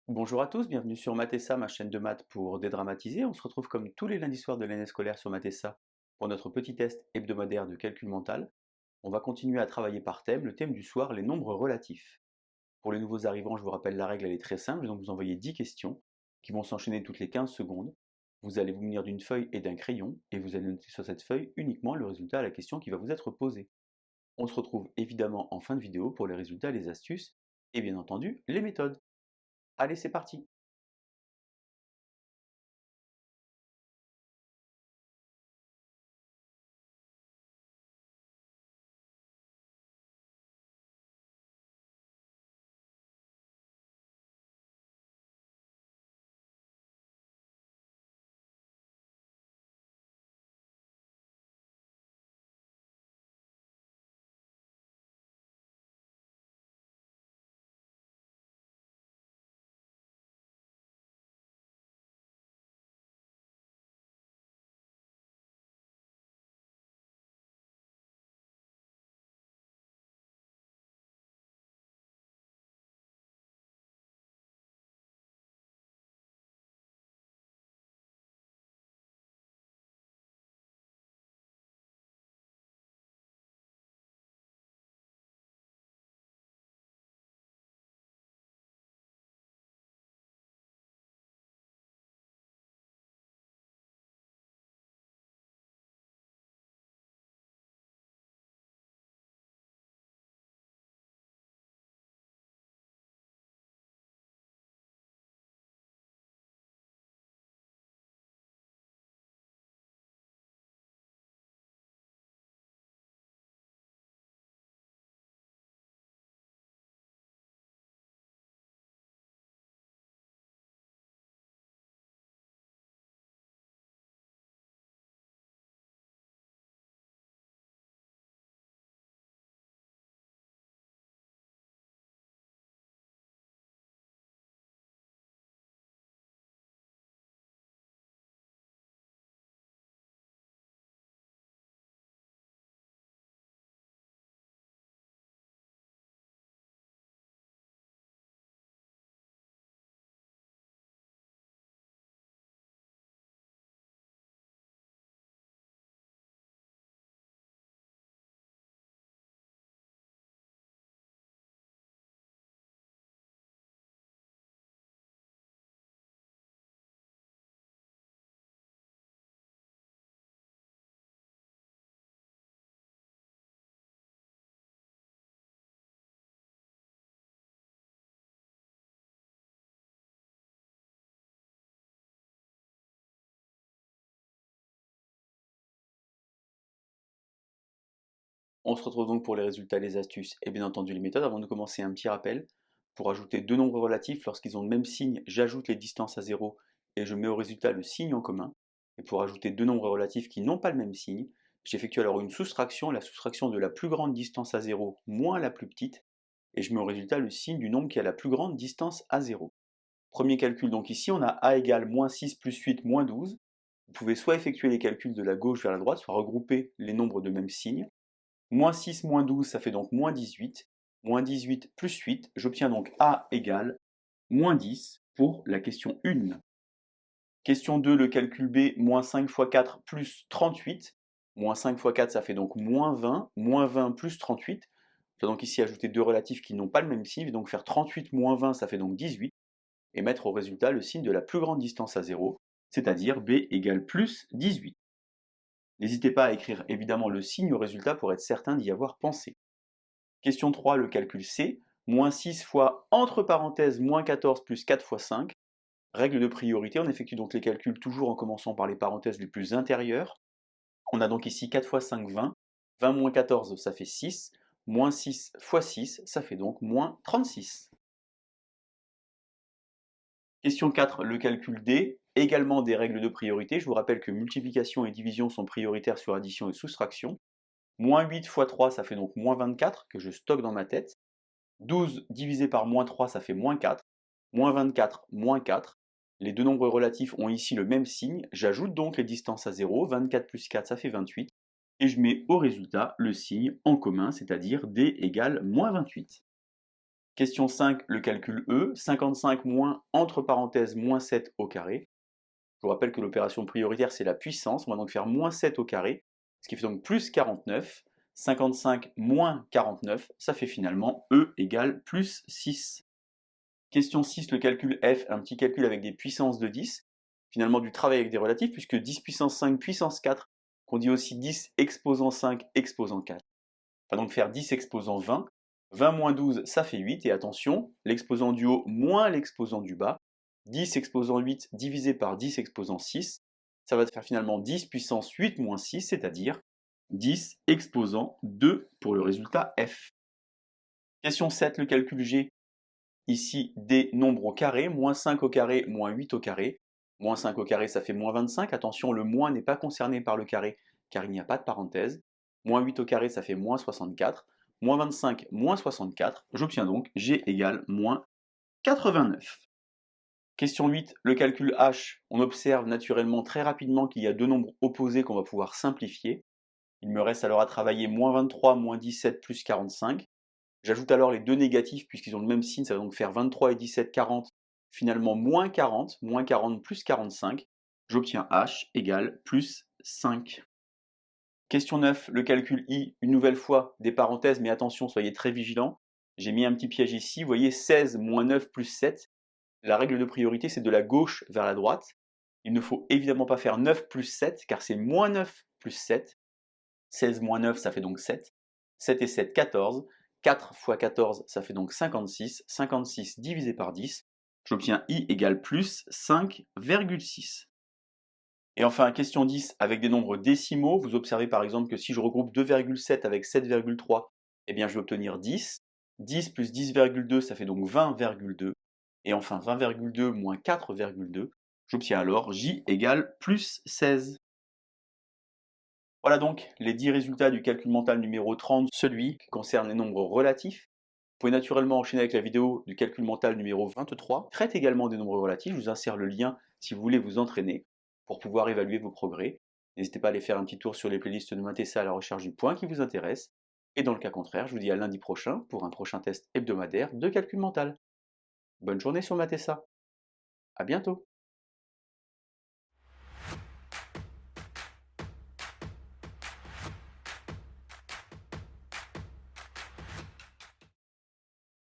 Bonjour à tous, bienvenue sur Mathessa, ma chaîne de maths pour dédramatiser. On se retrouve comme tous les lundis soirs de l'année scolaire sur Mathessa pour notre petit test hebdomadaire de calcul mental. On va continuer à travailler par thème, le thème du soir, les nombres relatifs. Pour les nouveaux arrivants, je vous rappelle la règle, elle est très simple, donc vous envoyez 10 questions qui vont s'enchaîner toutes les 15 secondes. Vous allez vous munir d'une feuille et d'un crayon et vous allez noter sur cette feuille uniquement le résultat à la question qui va vous être posée. On se retrouve évidemment en fin de vidéo pour les résultats, les astuces et bien entendu les méthodes. Allez, c'est parti! On se retrouve donc pour les résultats, les astuces et bien entendu les méthodes. Avant de commencer, un petit rappel. Pour ajouter deux nombres relatifs, lorsqu'ils ont le même signe, j'ajoute les distances à zéro et je mets au résultat le signe en commun. Et pour ajouter deux nombres relatifs qui n'ont pas le même signe, j'effectue alors une soustraction, la soustraction de la plus grande distance à zéro moins la plus petite, et je mets au résultat le signe du nombre qui a la plus grande distance à zéro. Premier calcul, donc ici on a a égale moins 6 plus 8 moins 12. Vous pouvez soit effectuer les calculs de la gauche vers la droite, soit regrouper les nombres de même signe. Moins 6 moins 12, ça fait donc moins 18. Moins 18 plus 8, j'obtiens donc A égale moins 10 pour la question 1. Question 2, le calcul B, moins 5 fois 4 plus 38. Moins 5 fois 4, ça fait donc moins 20. Moins 20 plus 38. Je dois donc ici ajouter deux relatifs qui n'ont pas le même signe, donc faire 38 moins 20, ça fait donc 18. Et mettre au résultat le signe de la plus grande distance à 0, c'est-à-dire B égale plus 18. N'hésitez pas à écrire évidemment le signe au résultat pour être certain d'y avoir pensé. Question 3, le calcul C, moins 6 fois, entre parenthèses, moins 14 plus 4 fois 5. Règle de priorité, on effectue donc les calculs toujours en commençant par les parenthèses les plus intérieures. On a donc ici 4 fois 5, 20. 20 moins 14, ça fait 6. Moins 6 fois 6, ça fait donc moins 36. Question 4, le calcul D, également des règles de priorité. Je vous rappelle que multiplication et division sont prioritaires sur addition et soustraction. Moins 8 fois 3, ça fait donc moins 24, que je stocke dans ma tête. 12 divisé par moins 3, ça fait moins 4. Moins 24, moins 4. Les deux nombres relatifs ont ici le même signe. J'ajoute donc les distances à 0. 24 plus 4, ça fait 28. Et je mets au résultat le signe en commun, c'est-à-dire D égale moins 28. Question 5, le calcul E, 55 moins, entre parenthèses, moins 7 au carré. Je vous rappelle que l'opération prioritaire, c'est la puissance. On va donc faire moins 7 au carré, ce qui fait donc plus 49. 55 moins 49, ça fait finalement E égale plus 6. Question 6, le calcul F, un petit calcul avec des puissances de 10. Finalement du travail avec des relatifs, puisque 10 puissance 5 puissance 4, qu'on dit aussi 10 exposant 5 exposant 4. On va donc faire 10 exposant 20. 20 moins 12, ça fait 8. Et attention, l'exposant du haut moins l'exposant du bas. 10 exposant 8 divisé par 10 exposant 6. Ça va te faire finalement 10 puissance 8 moins 6, c'est-à-dire 10 exposant 2 pour le résultat F. Question 7, le calcul G. Ici, des nombres au carré, moins 5 au carré, moins 8 au carré. Moins 5 au carré, ça fait moins 25. Attention, le moins n'est pas concerné par le carré, car il n'y a pas de parenthèse. Moins 8 au carré, ça fait moins 64. Moins 25, moins 64. J'obtiens donc G égale moins 89. Question 8, le calcul H. On observe naturellement très rapidement qu'il y a deux nombres opposés qu'on va pouvoir simplifier. Il me reste alors à travailler moins 23, moins 17, plus 45. J'ajoute alors les deux négatifs puisqu'ils ont le même signe, ça va donc faire 23 et 17, 40. Finalement, moins 40 plus 45. J'obtiens H égale plus 5. Question 9, le calcul I, une nouvelle fois, des parenthèses, mais attention, soyez très vigilants. J'ai mis un petit piège ici, vous voyez 16 moins 9 plus 7. La règle de priorité, c'est de la gauche vers la droite. Il ne faut évidemment pas faire 9 plus 7, car c'est moins 9 plus 7. 16 moins 9, ça fait donc 7. 7 et 7, 14. 4 fois 14, ça fait donc 56. 56 divisé par 10, j'obtiens I égale plus 5,6. Et enfin, question 10, avec des nombres décimaux, vous observez par exemple que si je regroupe 2,7 avec 7,3, eh bien je vais obtenir 10. 10 plus 10,2, ça fait donc 20,2. Et enfin 20,2 moins 4,2, j'obtiens alors J égale plus 16. Voilà donc les 10 résultats du calcul mental numéro 30, celui qui concerne les nombres relatifs. Vous pouvez naturellement enchaîner avec la vidéo du calcul mental numéro 23, traite également des nombres relatifs. Je vous insère le lien si vous voulez vous entraîner pour pouvoir évaluer vos progrès. N'hésitez pas à aller faire un petit tour sur les playlists de Matessa à la recherche du point qui vous intéresse. Et dans le cas contraire, je vous dis à lundi prochain pour un prochain test hebdomadaire de calcul mental. Bonne journée sur Matessa. À bientôt.